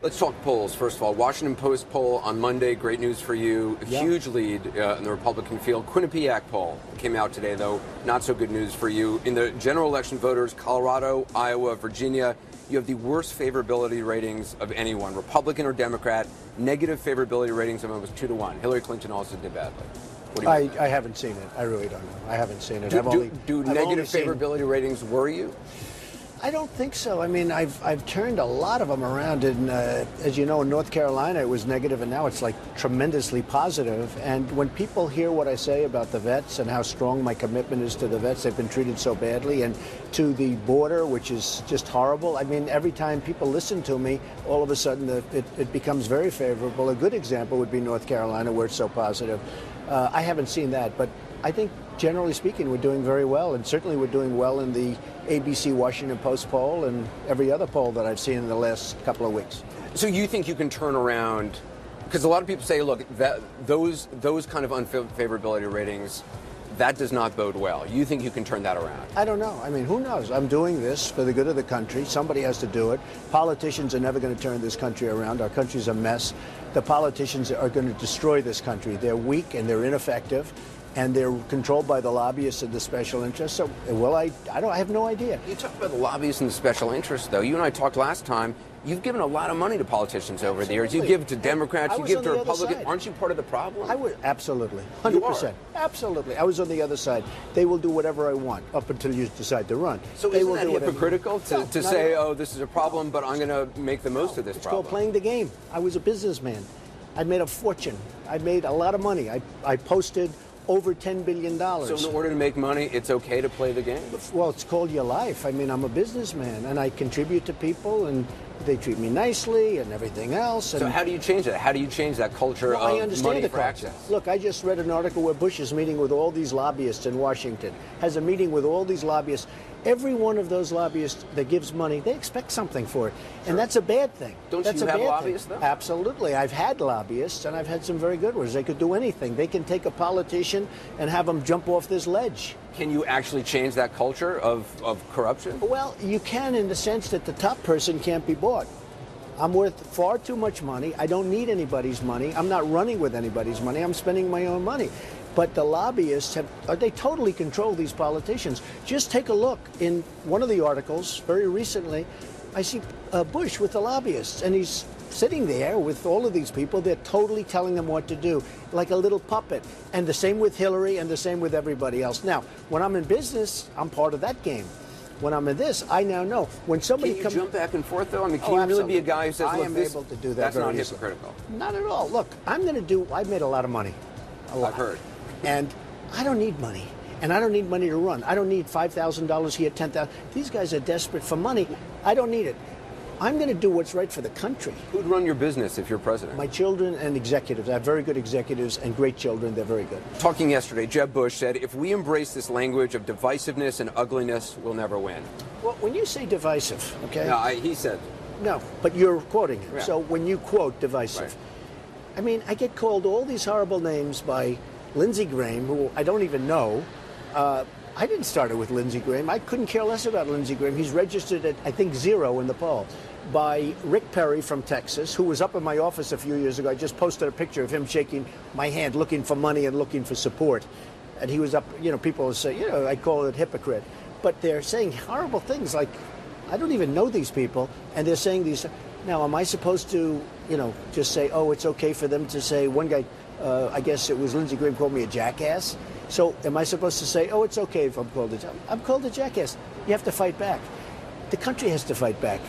Let's talk polls. First of all, Washington Post poll on Monday, great news for you. A huge lead in the Republican field. Quinnipiac poll came out today, though, not so good news for you. In the general election voters, Colorado, Iowa, Virginia, you have the worst favorability ratings of anyone, Republican or Democrat. Negative favorability ratings of almost 2-1. Hillary Clinton also did badly. What do you think? I haven't seen it. I really don't know. I haven't seen it. Do negative favorability ratings worry you? I don't think so. I mean, I've turned a lot of them around. And as you know, in North Carolina, it was negative, and now it's like tremendously positive. And when people hear what I say about the vets and how strong my commitment is to the vets, they've been treated so badly, and to the border, which is just horrible. I mean, every time people listen to me, all of a sudden it becomes very favorable. A good example would be North Carolina, where it's so positive. I haven't seen that, but I think, generally speaking, we're doing very well, and certainly we're doing well in the ABC Washington Post poll and every other poll that I've seen in the last couple of weeks. So you think you can turn around, because a lot of people say, look, those kind of unfavorability ratings, that does not bode well. You think you can turn that around? I don't know. I mean, who knows? I'm doing this for the good of the country. Somebody has to do it. Politicians are never going to turn this country around. Our country's a mess. The politicians are going to destroy this country. They're weak and they're ineffective, and they're controlled by the lobbyists and the special interests. So, well, I have no idea. You talk about the lobbyists and the special interests, though. You and I talked last time. You've given a lot of money to politicians over the years. You give to Democrats, you give to Republicans. Aren't you part of the problem? I would, absolutely, 100%. Absolutely. I was on the other side. They will do whatever I want up until you decide to run. So they isn't that hypocritical to say, oh, this is a problem, but I'm going to make the most of this problem? It's called playing the game. I was a businessman. I made a fortune. I made a lot of money. I posted over $10 billion. So in order to make money, it's okay to play the game? Well, it's called your life. I mean, I'm a businessman, and I contribute to people, and they treat me nicely and everything else. And so how do you change that? How do you change that culture of money for access? Look, I just read an article where Bush is meeting with all these lobbyists in Washington, has a meeting with all these lobbyists. Every one of those lobbyists that gives money, they expect something for it. And that's a bad thing. Don't you have lobbyists, though? Absolutely. I've had lobbyists, and I've had some very good ones. They could do anything. They can take a politician and have them jump off this ledge. Can you actually change that culture of corruption? Well, you can, in the sense that the top person can't be bought. I'm worth far too much money. I don't need anybody's money. I'm not running with anybody's money. I'm spending my own money. But the lobbyists they totally control these politicians. Just take a look. In one of the articles, very recently, I see Bush with the lobbyists, and he's sitting there with all of these people. They're totally telling him what to do, like a little puppet. And the same with Hillary, and the same with everybody else. Now, when I'm in business, I'm part of that game. When I'm in this, I now know. When somebody comes, jump back and forth, though? I mean, can you really be a guy who says, look, I am able to do that. That's not hypocritical. Not at all. Look, I've made a lot of money. A lot. I've heard. And I don't need money. And I don't need money to run. I don't need $5,000 here, $10,000. These guys are desperate for money. I don't need it. I'm going to do what's right for the country. Who'd run your business if you're president? My children and executives. I have very good executives and great children. They're very good. Talking yesterday, Jeb Bush said, if we embrace this language of divisiveness and ugliness, we'll never win. Well, when you say divisive, okay? No, he said. No, but you're quoting him. Yeah. So when you quote divisive, right. I mean, I get called all these horrible names by Lindsey Graham, who I don't even know. I didn't start it with Lindsey Graham. I couldn't care less about Lindsey Graham. He's registered at, I think, 0 in the poll. By Rick Perry from Texas, who was up in my office a few years ago. I just posted a picture of him shaking my hand, looking for money and looking for support. And he was up, people say, I call it hypocrite. But they're saying horrible things like, I don't even know these people, and they're saying these. Now, am I supposed to, just say, oh, it's okay for them to say, one guy, I guess it was Lindsey Graham, called me a jackass. So am I supposed to say, oh, it's okay if I'm called a jackass? I'm called a jackass. You have to fight back. The country has to fight back.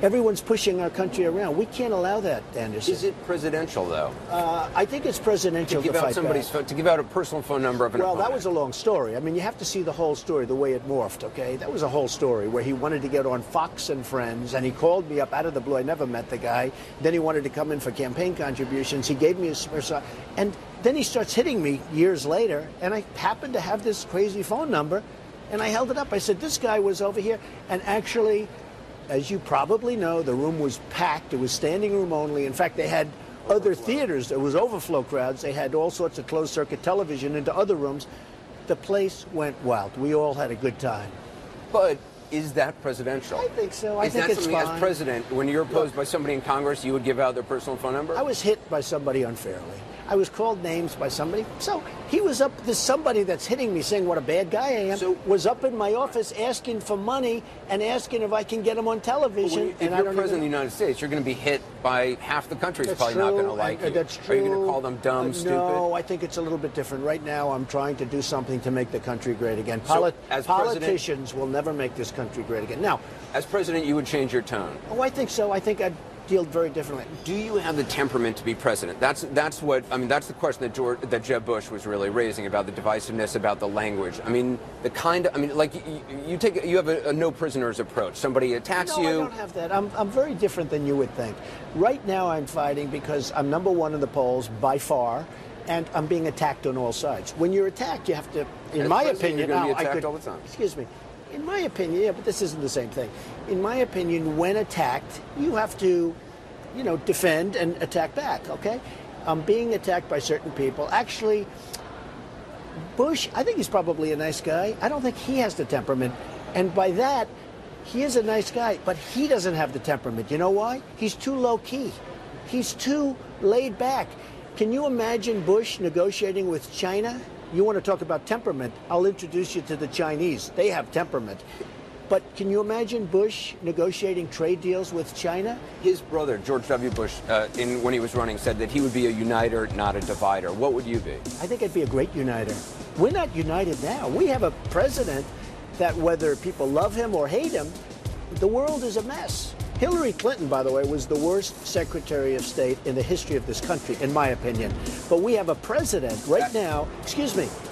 Everyone's pushing our country around. We can't allow that, Anderson. Is it presidential, though? I think it's presidential to fight back. To give out a personal phone number of an opponent. Well, that was a long story. I mean, you have to see the whole story, the way it morphed, okay? That was a whole story where he wanted to get on Fox and Friends, and he called me up out of the blue. I never met the guy. Then he wanted to come in for campaign contributions. He gave me his and then he starts hitting me years later, and I happened to have this crazy phone number, and I held it up. I said, this guy was over here, and actually, as you probably know, the room was packed. It was standing room only. In fact, they had other theaters. There was overflow crowds. They had all sorts of closed-circuit television into other rooms. The place went wild. We all had a good time. But is that presidential? I think so. I is think that it's something fine. as president, when you're opposed by somebody in Congress, you would give out their personal phone number? I was hit by somebody unfairly. I was called names by somebody. So he was up, this somebody that's hitting me saying what a bad guy I am, was up in my office asking for money and asking if I can get him on television. If you're president of the United States, you're going to be hit by half the country's probably not going to like you. That's true. Are you going to call them dumb, stupid? No, I think it's a little bit different. Right now, I'm trying to do something to make the country great again. So, as politicians will never make this country great again. Now, as president, you would change your tone. Oh, I think so. I think I'd deal very differently. Do you have the temperament to be president? That's what I mean. That's the question that Jeb Bush was really raising about the divisiveness, about the language. I mean, like you have a no prisoners approach. Somebody attacks you. No, I don't have that. I'm very different than you would think. Right now, I'm fighting because I'm #1 in the polls by far, and I'm being attacked on all sides. When you're attacked, you have to, in my opinion, you're going to be attacked all the time. Excuse me. In my opinion, yeah, but this isn't the same thing. In my opinion, when attacked, you have to, defend and attack back, okay? I'm being attacked by certain people. Actually, Bush, I think he's probably a nice guy. I don't think he has the temperament. And by that, he is a nice guy, but he doesn't have the temperament. You know why? He's too low-key. He's too laid back. Can you imagine Bush negotiating with China? You want to talk about temperament, I'll introduce you to the Chinese. They have temperament. But can you imagine Bush negotiating trade deals with China? His brother, George W. Bush, when he was running, said that he would be a uniter, not a divider. What would you be? I think I'd be a great uniter. We're not united now. We have a president that, whether people love him or hate him, the world is a mess. Hillary Clinton, by the way, was the worst Secretary of State in the history of this country, in my opinion. But we have a president right now,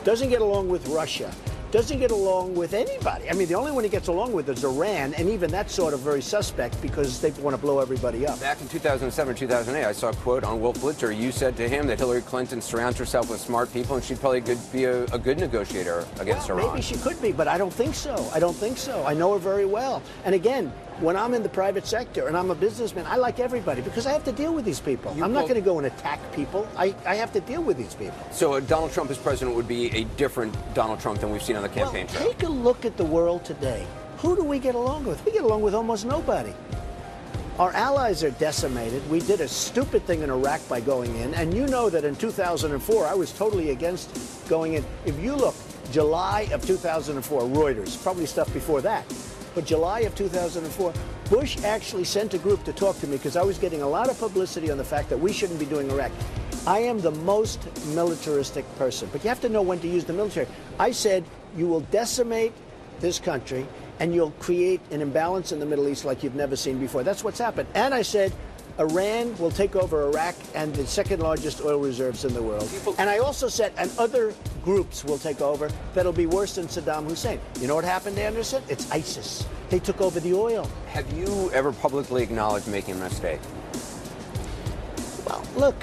doesn't get along with Russia, doesn't get along with anybody. I mean, the only one he gets along with is Iran, and even that's sort of very suspect because they want to blow everybody up. Back in 2007, 2008, I saw a quote on Wolf Blitzer. You said to him that Hillary Clinton surrounds herself with smart people, and she'd probably be a good negotiator against Iran. Maybe she could be, but I don't think so. I don't think so. I know her very well. And again, when I'm in the private sector and I'm a businessman, I like everybody because I have to deal with these people. I'm not going to go and attack people. I have to deal with these people. So Donald Trump as president would be a different Donald Trump than we've seen on the campaign trail. Take a look at the world today. Who do we get along with? We get along with almost nobody. Our allies are decimated. We did a stupid thing in Iraq by going in, and you know that in 2004, I was totally against going in. If you look, July of 2004, Reuters, probably stuff before that. But July of 2004, Bush actually sent a group to talk to me because I was getting a lot of publicity on the fact that we shouldn't be doing Iraq. I am the most militaristic person, but you have to know when to use the military. I said, you will decimate this country and you'll create an imbalance in the Middle East like you've never seen before. That's what's happened. And I said, Iran will take over Iraq and the second largest oil reserves in the world. And I also said, and other groups will take over that'll be worse than Saddam Hussein. You know what happened, Anderson? It's ISIS. They took over the oil. Have you ever publicly acknowledged making a mistake? Well, look,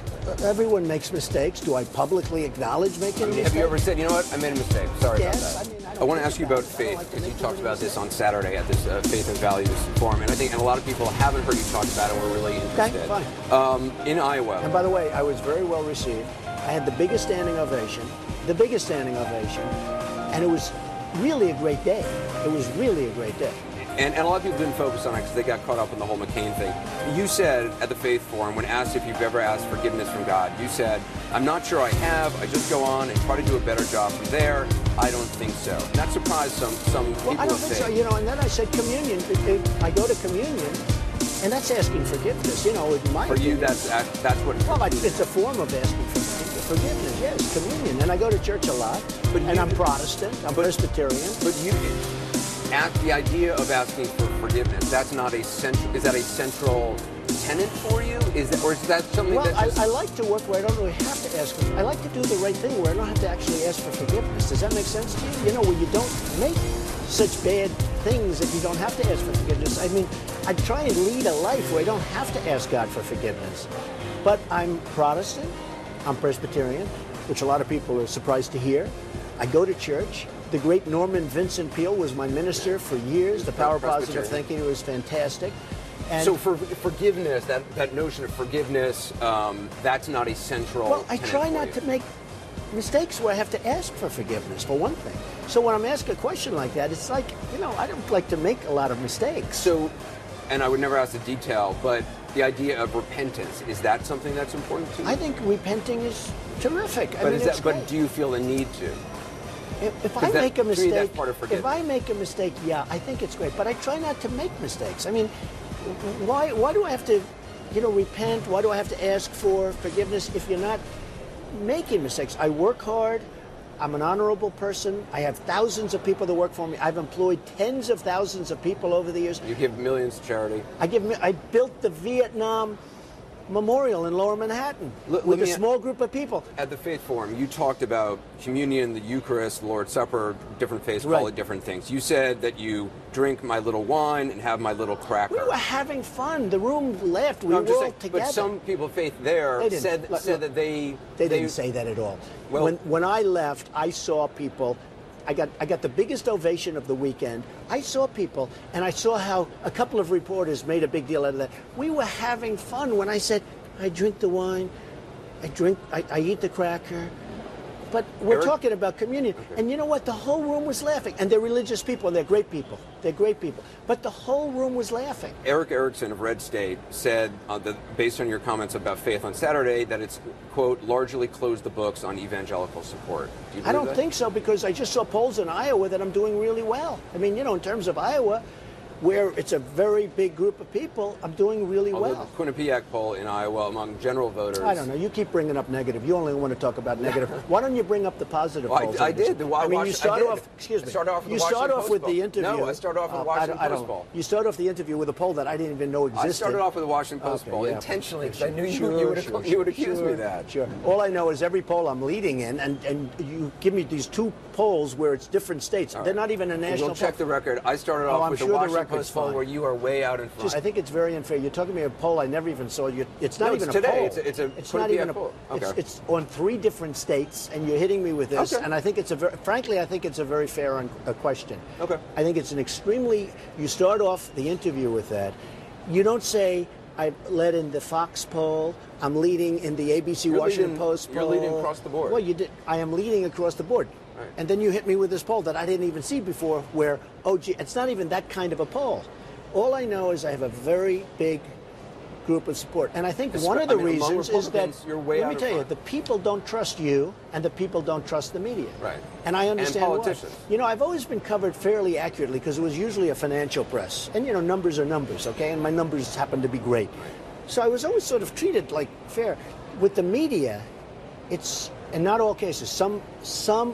everyone makes mistakes. Do I publicly acknowledge making a mistake? Have you ever said, you know what, I made a mistake? Sorry about that. I mean, I want to ask you about faith, because you talked about this on Saturday at this Faith and Values Forum, and I think a lot of people haven't heard you talk about it and were really interested. Okay, fine. In Iowa. And by the way, I was very well received. I had the biggest standing ovation, and it was really a great day. It was really a great day. And a lot of people didn't focus on it because they got caught up in the whole McCain thing. You said at the Faith Forum, when asked if you've ever asked forgiveness from God, you said, I'm not sure I have. I just go on and try to do a better job from there. I don't think so. That surprised some people. Well, I don't think so. And then I said communion. I go to communion, and that's asking forgiveness. In my For opinion. you, that's what. Well, it's a form of asking forgiveness. Yes, communion. And I go to church a lot. And I'm Protestant. I'm Presbyterian. But the idea of asking for forgiveness, that's not a central. Is that a central tenet for you? Or is that something that? Well, I like to work where I don't really have to ask for. I like to do the right thing where I don't have to actually ask for forgiveness. Does that make sense to you? Where you don't make such bad things that you don't have to ask for forgiveness. I mean, I try and lead a life where I don't have to ask God for forgiveness. But I'm Protestant. I'm Presbyterian, which a lot of people are surprised to hear. I go to church. The great Norman Vincent Peale was my minister for years. The Power of Positive Thinking was fantastic. And so for forgiveness, that notion of forgiveness, that's not a central. Well, I try not to make mistakes where I have to ask for forgiveness, for one thing. So when I'm asked a question like that, it's like, I don't like to make a lot of mistakes. So, and I would never ask the detail, but the idea of repentance, is that something that's important to you? I think repenting is terrific. But do you feel the need to? If I make a mistake, that's part of forgiveness. If I make a mistake, yeah, I think it's great. But I try not to make mistakes. I mean, why do I have to, repent? Why do I have to ask for forgiveness if you're not making mistakes? I work hard. I'm an honorable person. I have thousands of people that work for me. I've employed tens of thousands of people over the years. You give millions to charity. I built the Vietnam Memorial in Lower Manhattan with a small group of people. At the Faith Forum, you talked about communion, the Eucharist, the Lord's Supper. Different faiths call it different things. You said that you drink my little wine and have my little cracker. We were having fun. The room laughed. We were all together. But some people of faith there said that they didn't say that at all. Well, when I left, I saw people. I got the biggest ovation of the weekend. I saw people, and I saw how a couple of reporters made a big deal out of that. We were having fun when I said, I drink the wine, I eat the cracker. But we're talking about communion. Okay. And you know what? The whole room was laughing. And they're religious people, and they're great people. They're great people. But the whole room was laughing. Eric Erickson of Red State said, based on your comments about faith on Saturday, that it's, quote, largely closed the books on evangelical support. Do you believe I don't think so, because I just saw polls in Iowa that I'm doing really well. I mean, in terms of Iowa, where it's a very big group of people, I'm doing really well. The Quinnipiac poll in Iowa among general voters. I don't know. You keep bringing up negative. You only want to talk about negative. Why don't you bring up the positive polls? I did. You start off. Excuse me. You start off with the interview. No, I started off with the Washington Post poll. You start off the interview with a poll that I didn't even know existed. I started off with the Washington Post poll intentionally because I knew you would accuse me of that. Sure. All I know is every poll I'm leading in, and you give me these two polls where it's different states. They're not even a national. We'll check the record. I started off with the Washington Post poll where you are way out in front. I think it's very unfair. You're talking about a poll I never even saw. It's not even a today. poll. It's not even a poll. It's on 3 different states, and you're hitting me with this. And I think frankly, I think it's a very fair question. Okay. I think it's an extremely. You start off the interview with that. You don't say, I led in the Fox poll. I'm leading in the ABC Washington Post poll. You're leading across the board. Well, you did. I am leading across the board. Right. And then you hit me with this poll that I didn't even see before, where, it's not even that kind of a poll. All I know is I have a very big group of support. And I think one of the reasons is that, let me tell you, the people don't trust you, and the people don't trust the media. Right. And I understand and politicians. why. I've always been covered fairly accurately because it was usually a financial press. And, numbers are numbers, okay? And my numbers happen to be great. So I was always sort of treated like fair. With the media, it's, in not all cases, some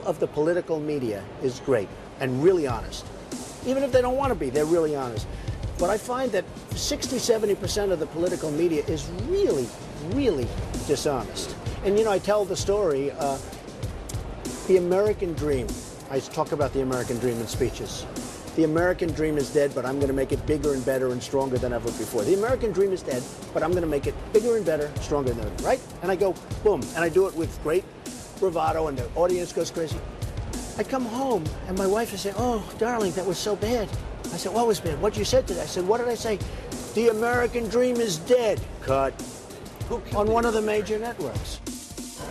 of the political media is great and really honest. Even if they don't want to be, they're really honest. But I find that 60–70% of the political media is really, really dishonest. And, I tell the story, the American dream. I talk about the American dream in speeches. The American dream is dead, but I'm going to make it bigger and better and stronger than ever before. The American dream is dead, but I'm going to make it bigger and better, stronger than ever, right? And I go, boom. And I do it with great bravado, and the audience goes crazy. I come home, and my wife would say, oh, darling, that was so bad. I said, what was bad? What you said today? I said, what did I say? The American dream is dead. Cut. On one of the major networks.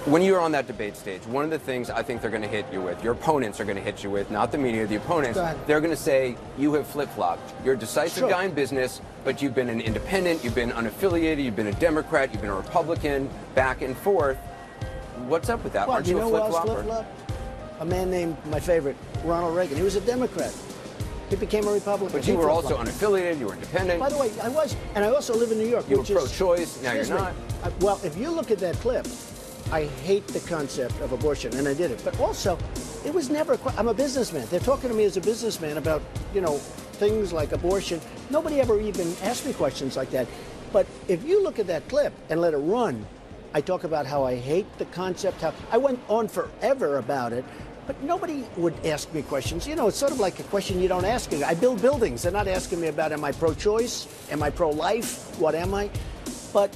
When you're on that debate stage, one of the things I think they're going to hit you with, your opponents are going to hit you with, not the media, the opponents, they're going to say, you have flip-flopped. You're a decisive guy in business, but you've been an independent, you've been unaffiliated, you've been a Democrat, you've been a Republican, back and forth. What's up with that? Well, Aren't you a flip-flopper? A man named, my favorite, Ronald Reagan. He was a Democrat. He became a Republican. But you were also unaffiliated, you were independent. By the way, I was, and I also live in New York. You were pro-choice, now you're not. Well, if you look at that clip, I hate the concept of abortion, and I did it. But also, it was never, I'm a businessman. They're talking to me as a businessman about, things like abortion. Nobody ever even asked me questions like that. But if you look at that clip and let it run, I talk about how I hate the concept, how I went on forever about it. But nobody would ask me questions. It's sort of like a question you don't ask. I build buildings. They're not asking me about, am I pro-choice? Am I pro-life? What am I? But,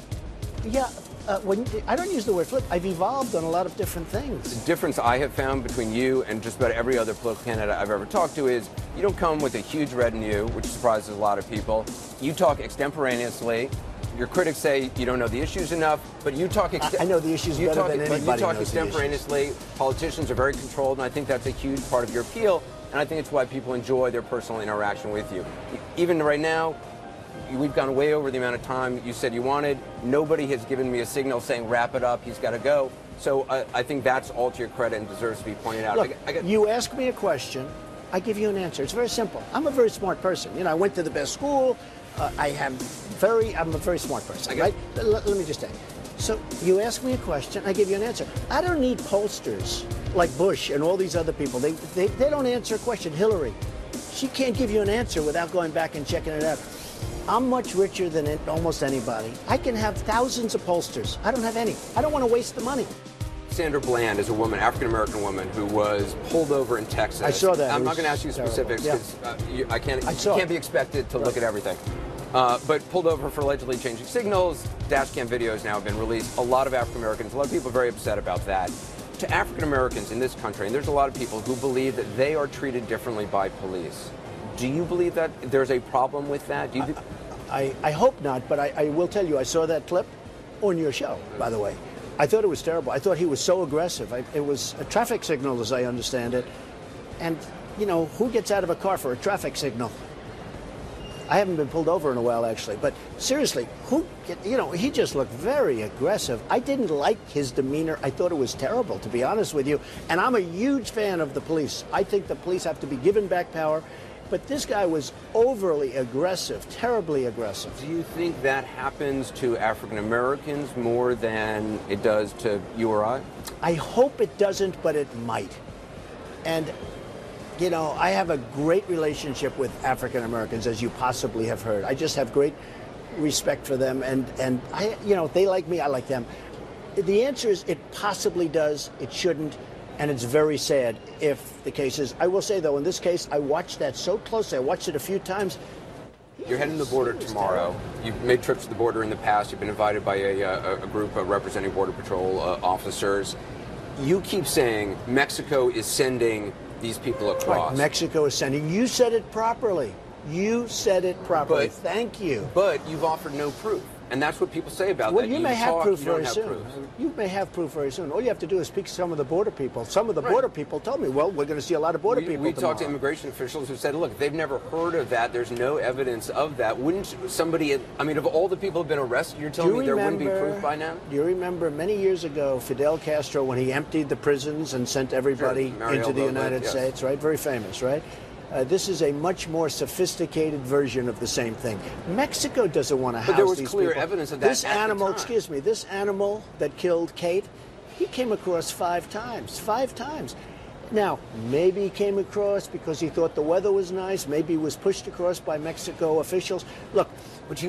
yeah, I don't use the word flip. I've evolved on a lot of different things. The difference I have found between you and just about every other political candidate I've ever talked to is you don't come with a huge retinue, which surprises a lot of people. You talk extemporaneously. your critics say you don't know the issues enough, but you talk. I know the issues better than anybody. But you talk knows extemporaneously. Politicians are very controlled, and I think that's a huge part of your appeal. And I think it's why people enjoy their personal interaction with you. Even right now, we've gone way over the amount of time you said you wanted. Nobody has given me a signal saying wrap it up. He's got to go. So I think that's all to your credit and deserves to be pointed out. Look, you ask me a question, I give you an answer. It's very simple. I'm a very smart person. You know, I went to the best school. I'm a very smart person, right? Let me just say. So you ask me a question, I give you an answer. I don't need pollsters like Bush and all these other people. They don't answer a question. Hillary, she can't give you an answer without going back and checking it out. I'm much richer than almost anybody. I can have thousands of pollsters. I don't have any. I don't want to waste the money. Sandra Bland is a woman, African-American woman, who was pulled over in Texas. I saw that. I'm not going to ask you specifics because you can't be expected to look at everything. But pulled over for allegedly changing signals. Dash cam videos now have been released. A lot of African-Americans, a lot of people are very upset about that. To African-Americans in this country, and there's a lot of people who believe that they are treated differently by police. Do you believe that there's a problem with that? Do you I hope not, but I will tell you, I saw that clip on your show, by the way. I thought it was terrible. I thought he was so aggressive. It was a traffic signal, as I understand it. And, you know, who gets out of a car for a traffic signal? I haven't been pulled over in a while, actually. But seriously, he just looked very aggressive. I didn't like his demeanor. I thought it was terrible, to be honest with you. And I'm a huge fan of the police. I think the police have to be given back power. But this guy was overly aggressive, terribly aggressive. Do you think that happens to African Americans more than it does to you or I? I hope it doesn't, but it might. And, you know, I have a great relationship with African Americans, as you possibly have heard. I just have great respect for them, and I, you know, they like me, I like them. The answer is it possibly does, it shouldn't. And it's very sad if the case is. I will say, though, in this case, I watched that so closely. I watched it a few times. You're heading to the border tomorrow. You've made trips to the border in the past. You've been invited by a group representing Border Patrol officers. You keep saying Mexico is sending these people across. Right, Mexico is sending. You said it properly. You said it properly. But, thank you. But you've offered no proof. And that's what people say about that. Well, you may have proof very soon. You may have proof very soon. All you have to do is speak to some of the border people. Some of the border people told me, well, we're going to see a lot of border people We tomorrow. talked to immigration officials who said, look, they've never heard of that. There's no evidence of that. Wouldn't somebody, I mean, of all the people who've been arrested, you're telling me there wouldn't be proof by now? Do you remember many years ago, Fidel Castro, when he emptied the prisons and sent everybody into the United States, right? Very famous, right? This is a much more sophisticated version of the same thing. Mexico doesn't want to house these people. But there was clear evidence of that This animal, excuse me, this animal that killed Kate, he came across 5 times. 5 times. Now, maybe he came across because he thought the weather was nice. Maybe he was pushed across by Mexico officials. Look, but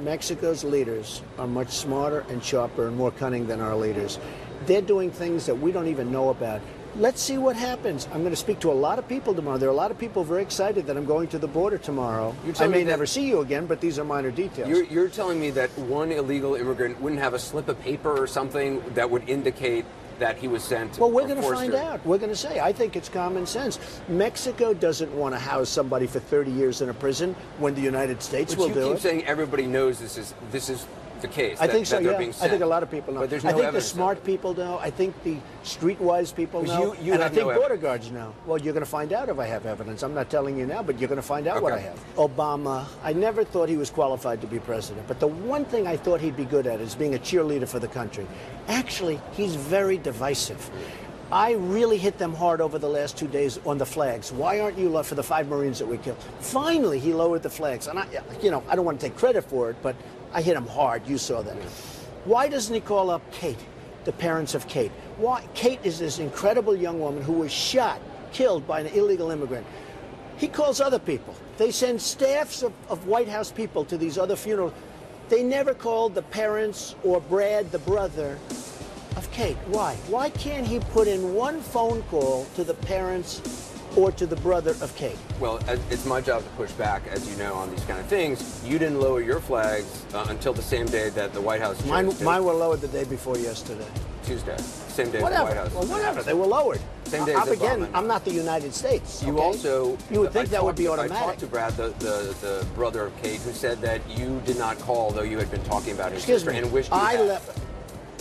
Mexico's leaders are much smarter and sharper and more cunning than our leaders. They're doing things that we don't even know about. Let's see what happens. I'm going to speak to a lot of people tomorrow. There are a lot of people very excited that I'm going to the border tomorrow. I may never see you again, but these are minor details. You're telling me that one illegal immigrant wouldn't have a slip of paper or something that would indicate that he was sent? Well, we're going to find out. We're going to say. I think it's common sense. Mexico doesn't want to house somebody for 30 years in a prison when the United States will do it. You keep saying everybody knows this is the case. I think so, yeah. Being sent. I think a lot of people know. But there's no I think the evidence smart people know. I think the streetwise people know. And I think border guards know. Well, you're going to find out if I have evidence. I'm not telling you now, but you're going to find out what I have. Obama, I never thought he was qualified to be president. But the one thing I thought he'd be good at is being a cheerleader for the country. Actually, he's very divisive. I really hit them hard over the last 2 days on the flags. Why aren't you for the 5 Marines that we killed? Finally, he lowered the flags. And I don't want to take credit for it, but I hit him hard. You saw that. Why doesn't he call up Kate, the parents of Kate? Why? Kate is this incredible young woman who was shot, killed by an illegal immigrant. He calls other people. They send staffs of White House people to these other funerals. They never called the parents or Brad, the brother of Kate. Why? Why can't he put in one phone call to the parents or to the brother of Kate? Well, it's my job to push back, as you know, on these kind of things. You didn't lower your flags until the same day that the White House chose Mine were lowered the day before yesterday. Tuesday. Same day as the Whatever. White House. Well, whatever. They were lowered. Same day as Again, Obama. I'm not the United States. You okay? also... You would think that would be automatic. I talked to Brad, the brother of Kate, who said that you did not call, though you had been talking about his sister, and wished you had.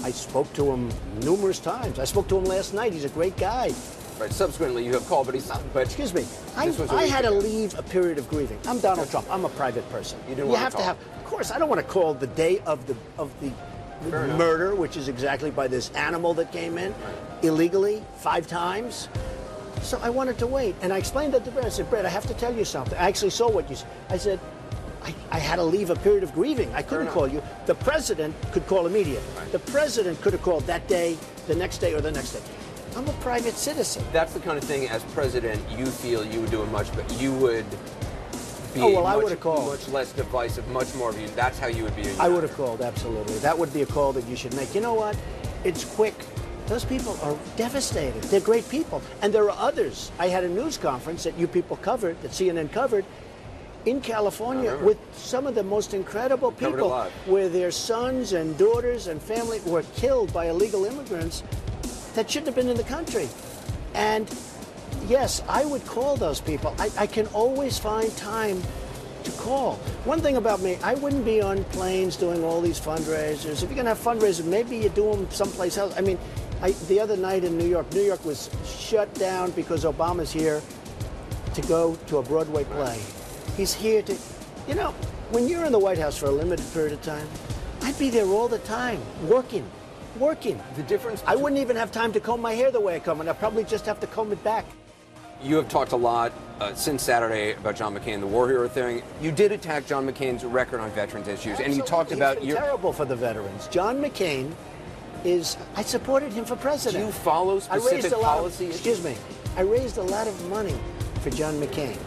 I spoke to him numerous times. I spoke to him last night. He's a great guy. Right. Subsequently, you have called, but he's not. But excuse me. I had to leave a period of grieving. I'm Donald Trump. I'm a private person. You didn't want have to have. Of course, I don't want to call the day of the murder, which is exactly by this animal that came in illegally 5 times. So I wanted to wait, and I explained that to Brad. I said, Brad, I have to tell you something. I actually saw what you said. I said, I had to leave a period of grieving. I couldn't call you. The president could call immediately. Right. The president could have called that day, the next day, or the next day. I'm a private citizen. That's the kind of thing, as president, you feel you would do a much better. You would be I would have called. Much less divisive, much more of you. That's how you would be. I would have called, absolutely. That would be a call that you should make. You know what? It's quick. Those people are devastated. They're great people. And there are others. I had a news conference that you people covered, that CNN covered, in California with some of the most incredible people where their sons and daughters and family were killed by illegal immigrants that shouldn't have been in the country. And yes, I would call those people. I can always find time to call. One thing about me, I wouldn't be on planes doing all these fundraisers. If you're going to have fundraisers, maybe you do them someplace else. I mean, the other night in New York was shut down because Obama's here to go to a Broadway play. He's here to, you know, when you're in the White House for a limited period of time, I'd be there all the time, working. The difference... I wouldn't even have time to comb my hair the way I comb it. I'd probably just have to comb it back. You have talked a lot since Saturday about John McCain, the war hero thing. You did attack John McCain's record on veterans issues, Absolutely. and you talked about... He's been terrible for the veterans. John McCain is... I supported him for president. Do you follow specific policy issues? Excuse me. I raised a lot of money for John McCain.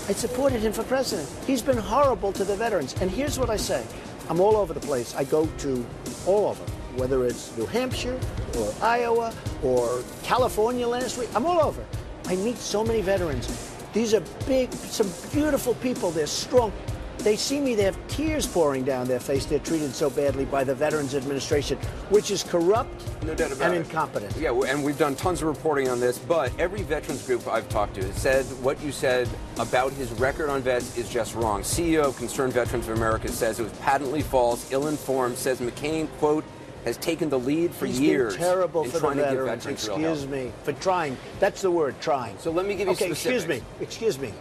I supported him for president. He's been horrible to the veterans. And here's what I say. I'm all over the place. I go to all over, whether it's New Hampshire or Iowa or California last week. I'm all over. I meet so many veterans. These are big, some beautiful people. They're strong. They see me, they have tears pouring down their face. They're treated so badly by the Veterans Administration, which is corrupt and incompetent. Yeah, and we've done tons of reporting on this, but every veterans group I've talked to said what you said about his record on vets is just wrong. CEO of Concerned Veterans of America says it was patently false, ill-informed, says McCain, quote, has taken the lead for years. He's been terrible in for trying the to give veterans. veterans real help. Excuse me, for trying. That's the word, trying. So let me give you specifics. Excuse me.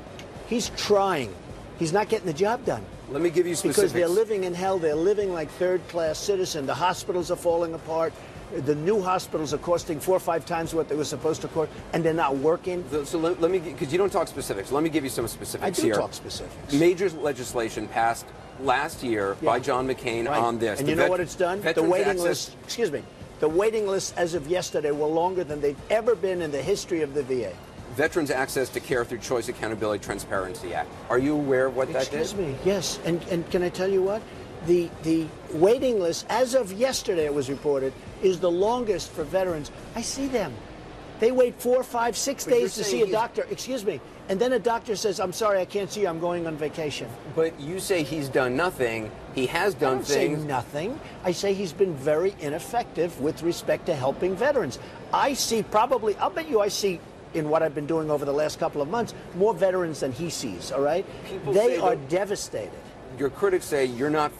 He's trying. He's not getting the job done. Let me give you specifics. Because they're living in hell. They're living like third-class citizens. The hospitals are falling apart. The new hospitals are costing 4 or 5 times what they were supposed to cost, and they're not working. So let me, because you don't talk specifics, let me give you some specifics here. I do talk specifics. Major legislation passed last year by John McCain on this. And you know what it's done? The waiting list, excuse me, the waiting lists as of yesterday were longer than they've ever been in the history of the VA. Veterans Access to Care Through Choice, Accountability, Transparency Act. Are you aware of what that did? Excuse me, yes. And can I tell you what? The waiting list, as of yesterday it was reported, is the longest for veterans. I see them. They wait 4, 5, 6 days to see a doctor. Excuse me. And then a doctor says, I'm sorry, I can't see you. I'm going on vacation. But you say he's done nothing. He has done things. I don't say nothing. I say he's been very ineffective with respect to helping veterans. I see probably, I'll bet you I see, in what I've been doing over the last couple of months, more veterans than he sees, all right? They are devastated. Your critics say you're not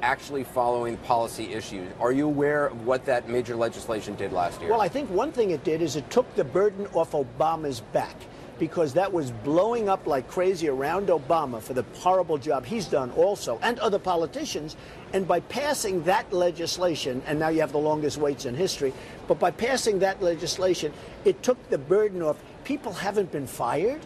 actually following policy issues. Are you aware of what that major legislation did last year? Well, I think one thing it did is it took the burden off Obama's back, because that was blowing up like crazy around Obama for the horrible job he's done also, and other politicians. And by passing that legislation, and now you have the longest waits in history, but by passing that legislation, it took the burden off. People haven't been fired.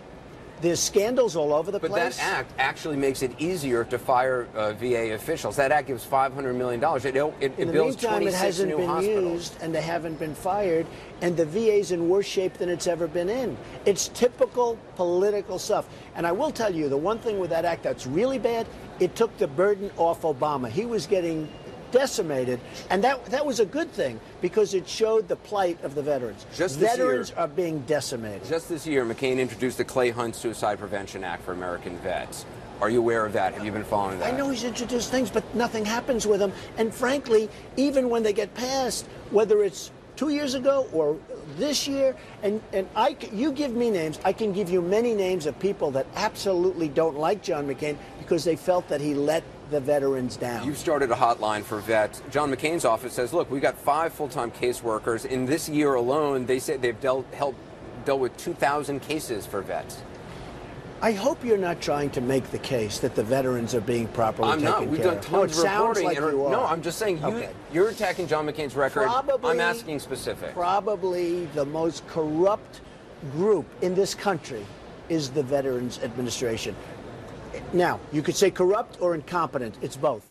There's scandals all over the place. But that act actually makes it easier to fire VA officials. That act gives $500 million. It builds 26 new hospitals. In the meantime, it hasn't been used, and they haven't been fired, and the VA's in worse shape than it's ever been in. It's typical political stuff. And I will tell you, the one thing with that act that's really bad, it took the burden off Obama. He was getting decimated, and that was a good thing because it showed the plight of the veterans. Veterans are being decimated. Just this year, McCain introduced the Clay Hunt Suicide Prevention Act for American vets. Are you aware of that? Have you been following that? I know he's introduced things, but nothing happens with them. And frankly, even when they get passed, whether it's 2 years ago or this year, and you give me names, I can give you many names of people that absolutely don't like John McCain because they felt that he let the veterans down. You've started a hotline for vets. John McCain's office says, look, we got 5 full-time caseworkers. In this year alone, they say they've dealt with 2,000 cases for vets. I hope you're not trying to make the case that the veterans are being properly taken care of. I'm not. We've done tons of reporting. Like you are. No, I'm just saying you're attacking John McCain's record. I'm asking specific. Probably the most corrupt group in this country is the Veterans Administration. Now, you could say corrupt or incompetent. It's both.